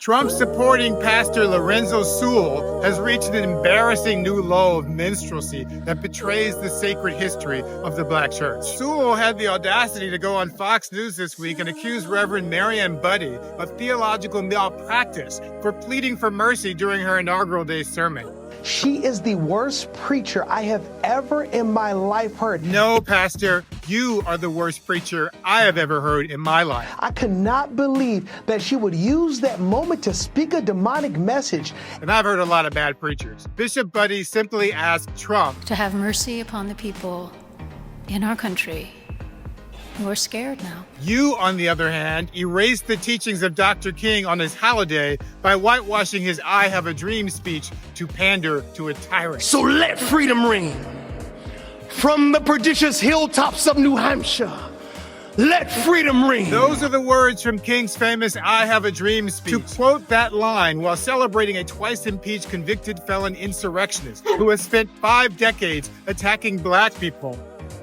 Trump supporting Pastor Lorenzo Sewell has reached an embarrassing new low of minstrelsy that betrays the sacred history of the Black church. Sewell had the audacity to go on Fox News this week and accuse Reverend Budde of theological malpractice for pleading for mercy during her inaugural day sermon. She is the worst preacher I have ever in my life heard. No, Pastor, you are the worst preacher I have ever heard in my life. I could not believe that she would use that moment to speak a demonic message. And I've heard a lot of bad preachers. Bishop Budde simply asked Trump to have mercy upon the people in our country who are scared now. You, on the other hand, erased the teachings of Dr. King on his holiday by whitewashing his I Have a Dream speech to pander to a tyrant. So let freedom ring from the prodigious hilltops of New Hampshire. Let freedom ring. Those are the words from King's famous I Have a Dream speech. To quote that line while celebrating a twice-impeached convicted felon insurrectionist who has spent 5 decades attacking Black people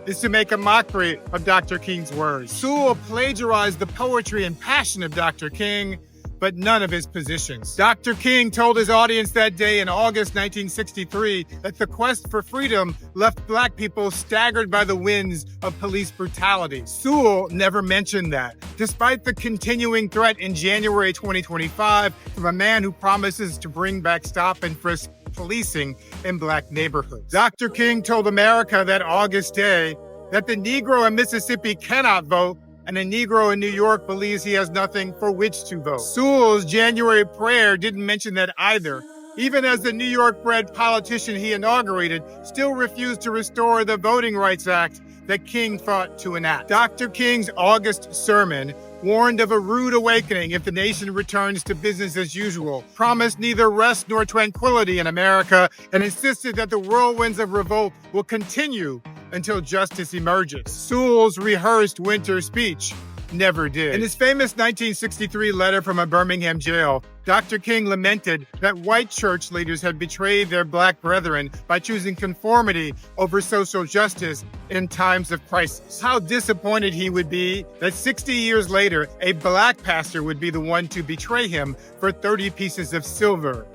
is to make a mockery of Dr. King's words. Sewell plagiarized the poetry and passion of Dr. King, but none of his positions. Dr. King told his audience that day in August 1963 that the quest for freedom left Black people staggered by the winds of police brutality. Sewell never mentioned that, despite the continuing threat in January 2025 from a man who promises to bring back stop and frisk policing in Black neighborhoods. Dr. King told America that August day that the Negro in Mississippi cannot vote, and a Negro in New York believes he has nothing for which to vote. Sewell's January prayer didn't mention that either, even as the New York-bred politician he inaugurated still refused to restore the Voting Rights Act that King fought to enact. Dr. King's August sermon warned of a rude awakening if the nation returns to business as usual, promised neither rest nor tranquility in America, and insisted that the whirlwinds of revolt will continue until justice emerges. Sewell's rehearsed winter speech never did. In his famous 1963 letter from a Birmingham jail, Dr. King lamented that white church leaders had betrayed their Black brethren by choosing conformity over social justice in times of crisis. How disappointed he would be that 60 years later, a Black pastor would be the one to betray him for 30 pieces of silver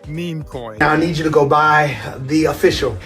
meme coin. Now I need you to go buy the official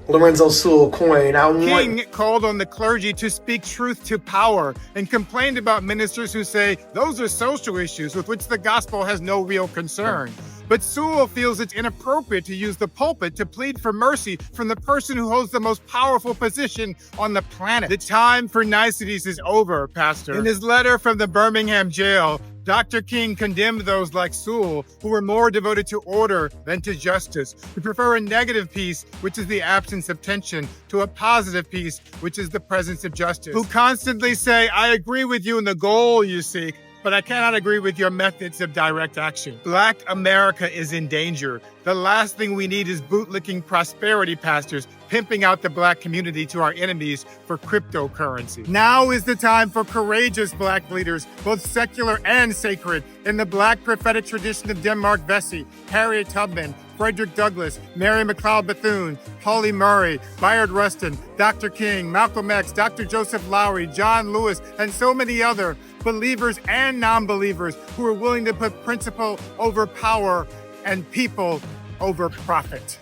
Lorenzo Sewell coin. King called on the clergy to speak truth to power and complained about ministers who say those are social issues with which the gospel has no real concern. But Sewell feels it's inappropriate to use the pulpit to plead for mercy from the person who holds the most powerful position on the planet. The time for niceties is over, Pastor. In his letter from the Birmingham jail, Dr. King condemned those like Sewell who were more devoted to order than to justice, who prefer a negative peace, which is the absence of tension, to a positive peace, which is the presence of justice, who constantly say, I agree with you in the goal you seek, but I cannot agree with your methods of direct action. Black America is in danger. The last thing we need is bootlicking prosperity pastors pimping out the Black community to our enemies for cryptocurrency. Now is the time for courageous Black leaders, both secular and sacred, in the Black prophetic tradition of Denmark Vesey, Harriet Tubman, Frederick Douglass, Mary McLeod Bethune, Pauli Murray, Bayard Rustin, Dr. King, Malcolm X, Dr. Joseph Lowery, John Lewis, and so many other believers and non-believers who are willing to put principle over power and people over profit.